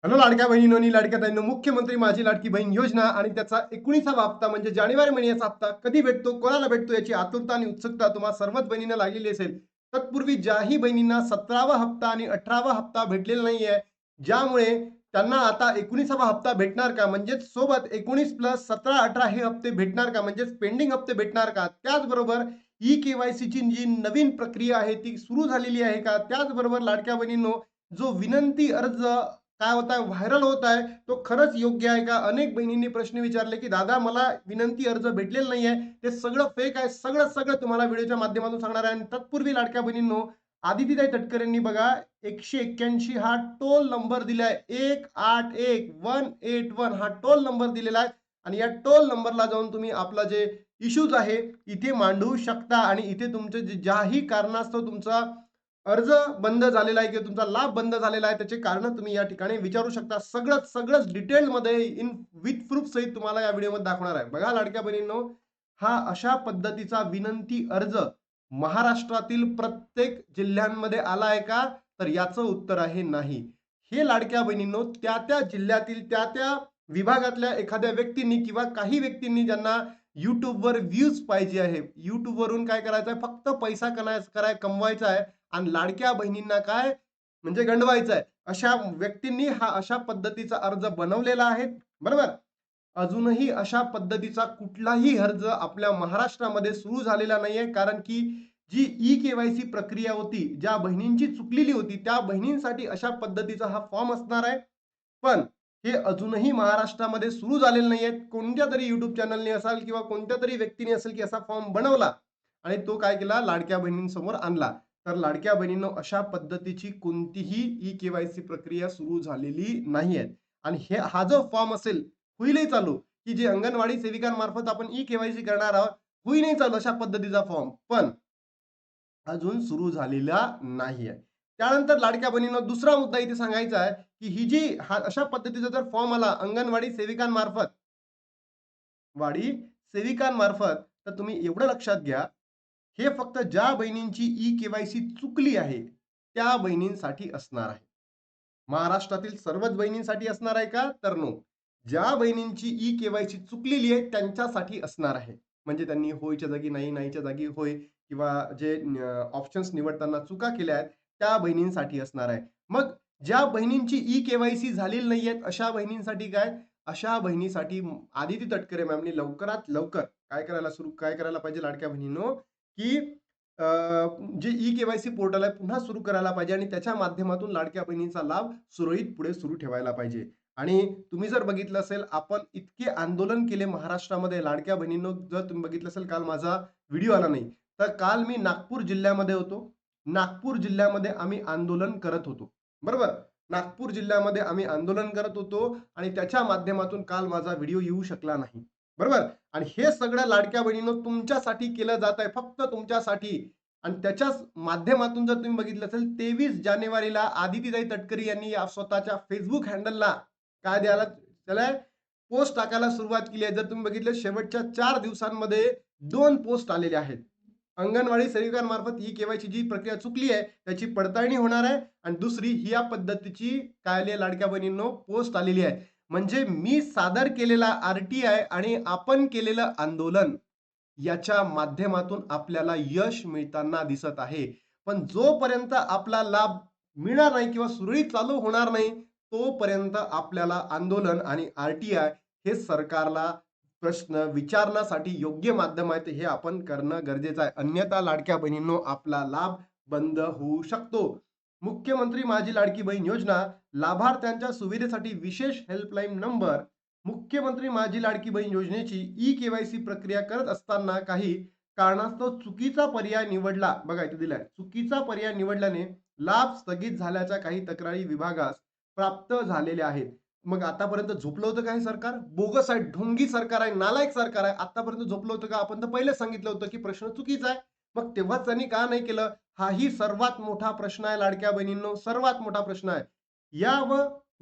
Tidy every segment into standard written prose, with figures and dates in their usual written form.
Hello लाडक्या बहिणींनो आणि लाडक्या ताईंनो, मुख्यमंत्री माझी लाडकी बहीण योजना आणि त्याचा 19वा हप्ता म्हणजे जानेवारी महिन्याचा हप्ता कधी भेटतो, कोणाला भेटतो याची आतुरता आणि उत्सुकता तुम्हा सर्वच बहिणींना लागलेली असेल. तत्पूर्वी ज्याही बहिणींना 17वा हप्ता आणि 18वा हप्ता भेटलेला नाहीये, ज्यामुळे त्यांना आता 19वा हप्ता भेटणार का? म्हणजेच सोबत 19 प्लस 17, 18 हे हप्ते भेटणार का? म्हणजेच पेंडिंग हप्ते भेटणार का? त्याचबरोबर ई-के-वाय-सीची जी नवीन प्रक्रिया आहे ती सुरू झालेली आहे का? त्याचबरोबर लाडक्या बहिणींनो, जो विनंती अर्ज काय होत आहे, व्हायरल होत आहे, तो खरंच योग्य आहे का? अनेक बहिणींनी प्रश्न विचारले, की "दादा मला विनंती अर्ज भेटलेला नाहीये. ते सगळं फेक आहे." सगळं तुम्हाला व्हिडिओच्या माध्यमातून सांगणार आहे आणि तत्पूर्वी लाडक्या बहिणींनो, आदितीताई तटकरेंनी बघा 181 हा टोल नंबर दिलाय. 181 हा टोल नंबर दिलेला आहे आणि या टोल नंबरला जाऊन तुम्ही आपला जे इश्यूज आहे, इथे मांडू शकता आणि इथे तुमचे जे ज्याही कारणास्तव तुमचा अर्ज बंद झालेला आहे किंवा तुमचा लाभ बंद झालेला आहे त्याचे कारण तुम्ही या ठिकाणी विचारू शकता. सगळंच डिटेलमध्ये इन विथ प्रूफ सहित तुम्हाला या व्हिडिओमध्ये दाखवणार आहे. बघा लाडक्या बहिणींनो, हा अशा पद्धतीचा विनंती अर्ज महाराष्ट्रातील प्रत्येक जिल्ह्यांमध्ये आला आहे का? तर याचं उत्तर आहे नाही. हे लाडक्या बहिणींनो, त्या जिल्ह्यातील त्या विभागातल्या एखाद्या व्यक्तींनी किंवा काही व्यक्तींनी ज्यांना YouTubeवर व्ह्यूज पाहिजे आहे. YouTubeवरून काय करायचं आहे? फक्त पैसा कमवायचा आहे आणि लाडक्या बहिणींना काय म्हणजे गंडवायचं आहे. अशा व्यक्तींनी हा अशा पद्धतीचा अर्ज बनवलेला आहे. बरोबर? अजूनही अशा पद्धतीचा कुठलाही अर्ज आपल्या महाराष्ट्रामध्ये सुरू झालेला नाहीये. कारण की जी ई-के-वाय-सी प्रक्रिया होती, ज्या बहिणींची चुकलेली होती, त्या बहिणींसाठी अशा पद्धतीचा हा फॉर्म असणार आहे. पण हे अजूनही महाराष्ट्रामध्ये सुरू झालेलं नाहीये. कोणत्यातरी YouTube चॅनलने असेल किंवा कोणत्यातरी व्यक्तीने असेल, की असा फॉर्म बनवला आणि तो काय केला लाडक्या बहिणींसमोर आणला. तर लाडक्या बहिणींनो, अशा पद्धतीची कोणतीही ई-के-वाय-सी प्रक्रिया सुरू झालेली नाहीये आणि हा जो फॉर्म असेल, होईलही चालू, की जे अंगणवाडी सेविकांमार्फत आपण ई-के-वाय-सी करणार आहोत, होईलही चालू अशा पद्धतीचा फॉर्म. पण अजून सुरू झालेला नाहीये. त्यानंतर लाडक्या बहिणींनो, दुसरा मुद्दा इथे सांगायचा आहे, की ही जी अशा पद्धतीचा जर फॉर्म आला वाडी सेविकांमार्फत, तर तुम्ही एवढं लक्षात घ्या, हे फक्त ज्या बहिणींची ई-के-वाय-सी चुकली आहे, त्या बहिणींसाठी असणार आहे. महाराष्ट्रातील सर्वच बहिणींसाठी असणार आहे का? तर नो. ज्या बहिणींची ई-के-वाय-सी चुकलेली आहे त्यांच्यासाठी असणार आहे. म्हणजे त्यांनी होयच्या जागी नाही, नाहीच्या जागी होय किंवा जे ऑप्शन्स निवडताना चुका केल्या आहेत, त्या बहिणींसाठी असणार आहे. मग ज्या बहिणींची ई-के-वाय-सी झालेली नाहीये, अशा बहिणींसाठी काय? अशा बहिणीसाठी आदिती तटकरे मॅमनी लवकरात लवकर काय करायला पाहिजे लाडक्या बहिणींनो, की अ, जे ई-के-वाय-सी पोर्टल आहे पुन्हा सुरू करायला पाहिजे आणि त्याच्या माध्यमातून लाडक्या बहिणींचा लाभ सुरळीत पुढे सुरू ठेवायला पाहिजे. आणि तुम्ही जर बघितलं असेल, आपण इतके आंदोलन केले महाराष्ट्रामध्ये लाडक्या बहिणींनो, जर तुम्ही बघितलं असेल, काल माझा व्हिडिओ आला नाही. तर काल मी नागपूर जिल्ह्यामध्ये होतो. नागपूर जिल्ह्यामध्ये आम्ही आंदोलन करत होतो. बरोबर? नागपूर जिल्ह्यामध्ये आम्ही आंदोलन करत होतो आणि त्याच्या माध्यमातून काल माझा व्हिडिओ येऊ शकला नाही. बरोबर? आणि हे सगळं लाडक्या बहिणींनो तुमच्यासाठी केलं जात आहे, फक्त तुमच्यासाठी. आणि त्याच्याच माध्यमातून जर तुम्ही बघितलं असेल, 23 जानेवारीला आदितीताई तटकरे यांनी स्वतःच्या Facebook हँडलला काय द्यायला त्याला पोस्ट टाकायला सुरुवात केली आहे. जर तुम्ही बघितलं शेवटच्या 4 दिवसांमध्ये 2 पोस्ट आलेले आहेत. अंगणवाडी सेविकांमार्फत ही के-वाय-सी जी प्रक्रिया चुकली आहे, त्याची पडताळणी होणार आहे आणि दुसरी ही या पद्धतीची काय आली आहे लाडक्या बहिणींनो, पोस्ट आलेली आहे. म्हणजे मी सादर केलेला आर-टी-आय आणि आपण केलेलं आंदोलन याच्या माध्यमातून आपल्याला यश मिळताना दिसत आहे. पण जोपर्यंत आपला लाभ मिळणार नाही किंवा सुरळीत चालू होणार नाही, तोपर्यंत आपल्याला आंदोलन आणि आर-टी-आय हे सरकारला प्रश्न विचारण्यासाठी योग्य माध्यम आहे, हे आपण करणं गरजेचं आहे. अन्यथा लाडक्या बहिणींनो, आपला लाभ बंद होऊ शकतो. मुख्यमंत्री माझी लाडकी बहीण योजना, लाभार्थ्यांच्या सुविधेसाठी विशेष हेल्पलाईन नंबर. मुख्यमंत्री माझी लाडकी बहीण योजनेची ई-के-वाय-सी प्रक्रिया करत असताना काही कारणास्तव चुकीचा पर्याय निवडला. बघा इथे दिलाय. चुकीचा पर्याय निवडल्याने लाभ स्थगित झाल्याच्या काही तक्रारी विभागास प्राप्त झालेल्या आहेत. मग आतापर्यंत झोपलं होतं का हे सरकार? बोगस आहे, ढोंगी सरकार आहे, नालायक सरकार आहे. आतापर्यंत झोपलं होतं का? आपण तर पहिलेच सांगितलं होतं, की प्रश्न चुकीचा आहे. मग तेव्हाच त्यांनी का नाही केलं? हाही सर्वात मोठा प्रश्न आहे लाडक्या बहिणींनो, सर्वात मोठा प्रश्न आहे. या व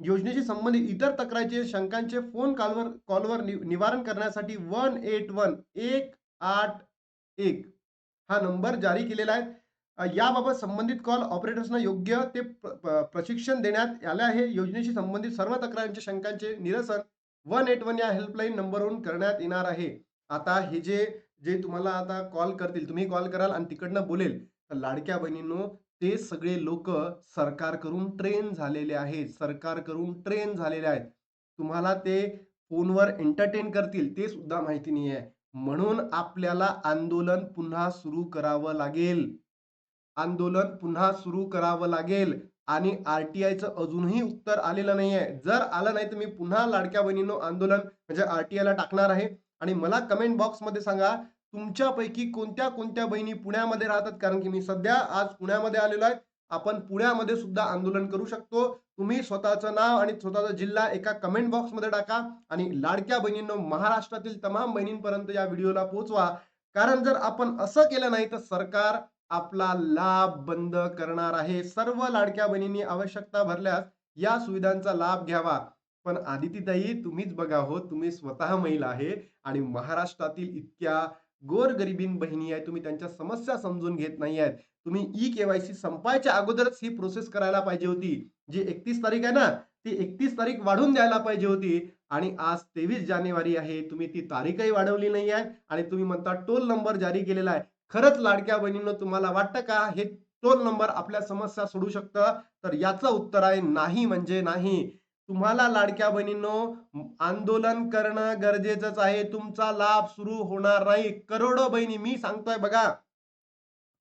योजनेशी संबंधित इतर तक्रारीचे शंकांचे फोन कॉलवर निवारण करण्यासाठी 181 181 हा नंबर जारी केलेला आहे. याबाबत संबंधित कॉल ऑपरेटर्सना योग्य ते प्रशिक्षण देण्यात आले आहे. योजनेशी संबंधित सर्व तक्रारींच्या शंकांचे निरसन 181 या हेल्पलाईन नंबरवरून करण्यात येणार आहे. आता हे जे जे तुम्हाला आता कॉल करतील, तुम्ही कॉल कराल आणि तिकडनं बोलेल, तर लाडक्या बहिणींनो, ते सगळे लोकं सरकारकडून ट्रेन झालेले आहेत. सरकारकडून ट्रेन झालेले आहेत. तुम्हाला ते फोनवर एंटरटेन करतील ते सुद्धा माहिती नाहीये. म्हणून आपल्याला आंदोलन पुन्हा सुरू करावं लागेल. आंदोलन पुन्हा सुरू करावं लागेल आणि आर-टी-आयचं अजूनही उत्तर आलेलं नाहीये. जर आलं नाही तर मी पुन्हा लाडक्या बहिणींनो आंदोलन म्हणजे आर-टी-आयला टाकणार आहे आणि मला कमेंट बॉक्समध्ये सांगा, तुमच्यापैकी कोणत्या-कोणत्या बहिणी पुण्यामध्ये राहतात? कारण की मी सध्या आज पुण्यामध्ये आलेलो आहे. आपण पुण्यामध्ये सुद्धा आंदोलन करू शकतो. तुम्ही स्वतःचं नाव आणि स्वतःचा जिल्हा एका कमेंट बॉक्समध्ये टाका आणि लाडक्या बहिणींनो, महाराष्ट्रातील तमाम बहिणींपर्यंत या व्हिडिओला पोहोचवा. कारण जर आपण असं केलं नाही तर सरकार आपला लाभ बंद करणार आहे. सर्व लाडक्या बहिणींनी आवश्यकता भरल्यास या सुविधांचा लाभ घ्यावा. पण आदितीताई तुम्हीच बघा हो, तुम्ही स्वतः महिला आहे आणि महाराष्ट्रातील इतक्या गोरगरिबीन बहिणी आहेत, तुम्ही त्यांच्या समस्या समजून घेत नाही आहेत. तुम्ही ई-के-वाय-सी संपायच्या अगोदरच ही प्रोसेस करायला पाहिजे होती. जी 31 तारीख आहे ना, ती 31 तारीख वाढवून द्यायला पाहिजे होती आणि आज 23 जानेवारी आहे. तुम्ही ती तारीखही वाढवली नाही आहे आणि तुम्ही म्हणता टोल नंबर जारी केलेला आहे. खरंच लाडक्या बहिणींनो तुम्हाला वाटतं का हे टोल नंबर आपल्या समस्या सोडवू शकतं? तर याचं उत्तर आहे नाही म्हणजे नाही. तुम्हाला लाडक्या बहिणींनो आंदोलन करणं गरजेचंच आहे. तुमचा लाभ सुरू होणार नाही. करोडो बहिणी मी सांगतोय बघा,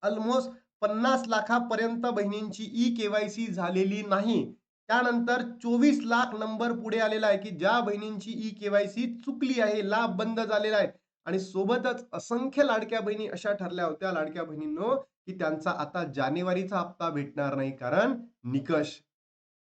अल्मोस्ट 50 लाखापर्यंत बहिणींची ई-के-वाय-सी झालेली नाही. त्यानंतर 24 लाख नंबर पुढे आलेला आहे, की ज्या बहिणींची ई-के-वाय-सी चुकली आहे, लाभ बंद झालेला आहे. आणि सोबतच असंख्य लाडक्या बहिणी अशा ठरल्या होत्या लाडक्या बहिणींनो, की त्यांचा आता जानेवारीचा हप्ता भेटणार नाही. कारण निकष.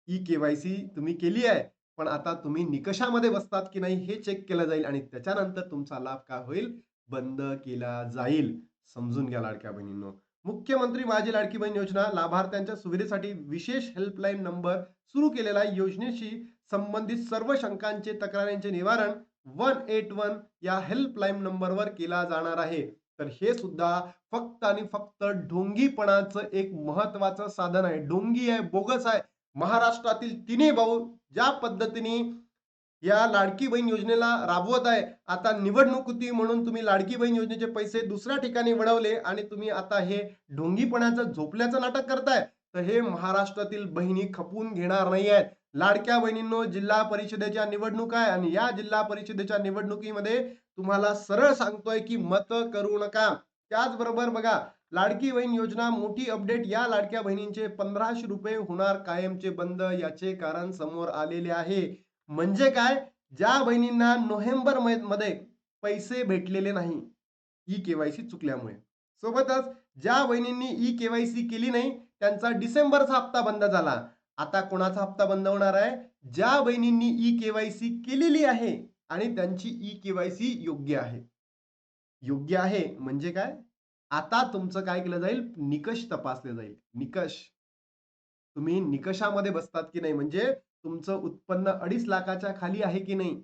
ई-के-वाय-सी तुम्ही केली आहे, पण आता तुम्ही निकषामध्ये बसतात की नाही हे चेक केलं जाईल आणि त्याच्यानंतर तुमचा लाभ काय होईल? बंद केला जाईल. समजून घ्या लाडक्या बहिणींनो. मुख्यमंत्री माझी लाडकी बहीण योजना लाभार्थ्यांच्या सुविधेसाठी विशेष हेल्पलाईन नंबर सुरू केलेला आहे. योजनेशी संबंधित सर्व शंकांचे, तक्रारींचे निवारण 181 या हेल्पलाईन नंबरवर केला जाणार आहे. तर हे सुद्धा फक्त आणि फक्त ढोंगीपणाचं एक महत्वाचं साधन आहे. ढोंगी आहे, बोगस आहे. महाराष्ट्रातील तिन्ही भाऊ ज्या पद्धतीने या लाडकी बहीण योजनेला राबवत आहे. आता निवडणूक होती म्हणून तुम्ही लाडकी बहीण योजनेचे पैसे दुसऱ्या ठिकाणी वळवले आणि तुम्ही आता हे ढोंगीपणाचं झोपल्याचं नाटक करताय. तर हे महाराष्ट्रातील बहिणी खपून घेणार नाही आहेत. लाडक्या बहिणींनो, जिल्हा परिषदेच्या निवडणूक आहे आणि या जिल्हा परिषदेच्या निवडणुकीमध्ये तुम्हाला सरळ सांगतोय की मतं करू नका. त्याचबरोबर बघा, लाडकी बहीण योजना मोठी अपडेट. या लाडक्या बहिणींचे ₹1500 होणार कायमचे बंद. याचे कारण समोर आलेले आहे. म्हणजे काय? ज्या बहिणींना नोव्हेंबर मध्ये पैसे भेटलेले नाही, ई-के-वाय-सी चुकल्यामुळे. सोबतच ज्या बहिणींनी ई-के-वाय-सी केली नाही, त्यांचा डिसेंबरचा हप्ता बंद झाला. आता कोणाचा हप्ता बंद होणार आहे? ज्या बहिणींनी ई-के-वाय-सी केलेली आहे आणि त्यांची ई-के-वाय-सी योग्य आहे. योग्य आहे म्हणजे काय? आता तुमचं काय केलं जाईल? निकष तपासले जाईल. निकष. तुम्ही निकषामध्ये बसतात की नाही, म्हणजे तुमचं उत्पन्न 2.5 लाखाच्या खाली आहे की नाही?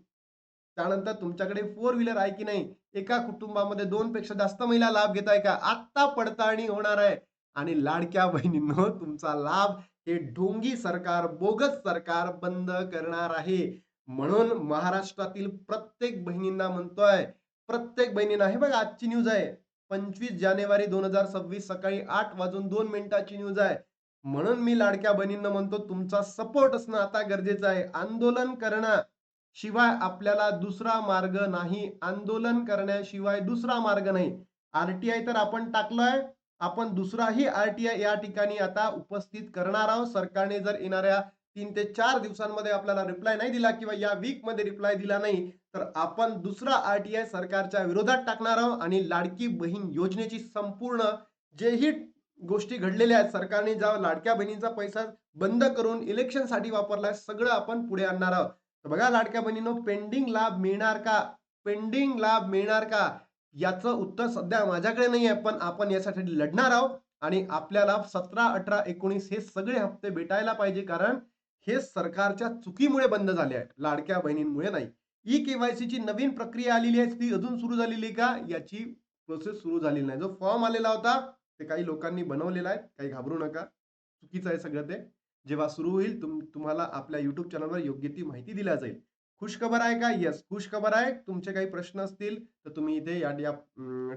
त्यानंतर तुमच्याकडे फोर व्हीलर आहे की नाही? एका कुटुंबामध्ये 2 पेक्षा जास्त महिला लाभ घेत आहे का? आत्ता पडताळणी होणार आहे. आणि लाडक्या बहिणींनो, तुमचा लाभ हे ढोंगी सरकार, बोगस सरकार बंद करणार आहे. म्हणून महाराष्ट्रातील प्रत्येक बहिणींना म्हणतोय, प्रत्येक बहिणींना हे बघा आजची न्यूज आहे. 25 जानेवारी 2026 सकाळी 8:02 न्यूज आहे. म्हणून मी लाडक्या बहिणींना म्हणतो, तुमचा सपोर्ट असणं आता गरजेचं आहे. आंदोलन करणं शिवाय आपल्याला दुसरा मार्ग नाही. आंदोलन करण्याशिवाय दुसरा मार्ग नाही. आर-टी-आय तर आपण टाकलंय. आपण दुसराही आर-टी-आय या ठिकाणी आता उपस्थित करणार आहोत. सरकारने जर येणाऱ्या 3 ते 4 दिवसांमध्ये आपल्याला रिप्लाय नाही दिला किंवा या वीकमध्ये रिप्लाय दिला नाही, तर आपण दुसरा आर-टी-आय सरकारच्या विरोधात टाकणार आहोत आणि लाडकी बहीण योजनेची संपूर्ण जेही गोष्टी घडलेल्या आहेत, सरकारने ज्या लाडक्या बहिणींचा पैसा बंद करून इलेक्शनसाठी वापरलाय, सगळं आपण पुढे आणणार आहोत. तर बघा लाडक्या बहिणींनो, पेंडिंग लाभ मिळणार का? पेंडिंग लाभ मिळणार का? याचं उत्तर सध्या माझ्याकडे नाहीये, पण आपण यासाठी लढणार आहोत आणि आपल्याला 17, 18, 19 हे सगळे हप्ते भेटायला पाहिजे. कारण हे सरकारच्या चुकीमुळे बंद झाले आहेत, लाडक्या बहिणींमुळे नाही. ई-के-वाय-सीची नवीन प्रक्रिया आलेली आहे, ती अजून सुरू झालेली आहे का? याची प्रोसेस सुरू झालेली नाही. जो फॉर्म आलेला होता ते काही लोकांनी बनवलेलं आहे. काही घाबरू नका. चुकीचं आहे सगळं ते. जेव्हा सुरू होईल तुम्हाला आपल्या YouTube चॅनलवर योग्य ती माहिती दिल्या जाईल. खुशखबर आहे का? येस, खुशखबर आहे. तुमचे काही प्रश्न असतील, तर तुम्ही इथे या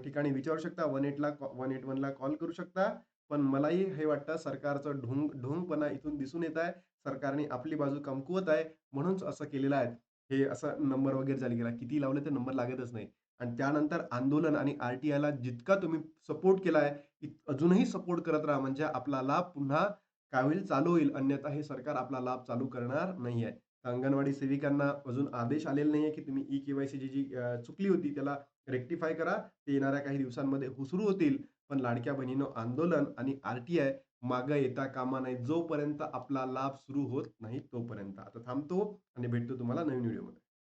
ठिकाणी विचारू शकता. 181ला कॉल करू शकता. पण मलाही हे वाटतं सरकारचं ढोंगपणा इथून दिसून येत आहे. सरकारने आपली बाजू कमकुवत आहे, म्हणूनच असं केलेलं आहे. हे असं नंबर वगैरे जारी केला. किती लावले तर नंबर लागतच नाही. आणि त्यानंतर आंदोलन आणि आर-टी-आयला जितका तुम्ही सपोर्ट केलाय, अजूनही सपोर्ट करत राहा. म्हणजे आपला लाभ पुन्हा काय होईल? चालू होईल. अन्यथा हे सरकार आपला लाभ चालू करणार नाहीये. अंगणवाडी सेविकांना अजून आदेश आलेले नाहीये, की तुम्ही ई-के-वाय-सी जी चुकली होती त्याला रेक्टिफाय करा. ते येणाऱ्या काही दिवसांमध्ये सुरू होतील. पण लाडक्या बहिणींनो, आंदोलन आणि आर-टी-आय मागे येता कामा नये. जोपर्यंत आपला लाभ सुरू होत नाही तोपर्यंत. आता थांबतो आणि भेटतो तुम्हाला नवीन व्हिडिओमध्ये.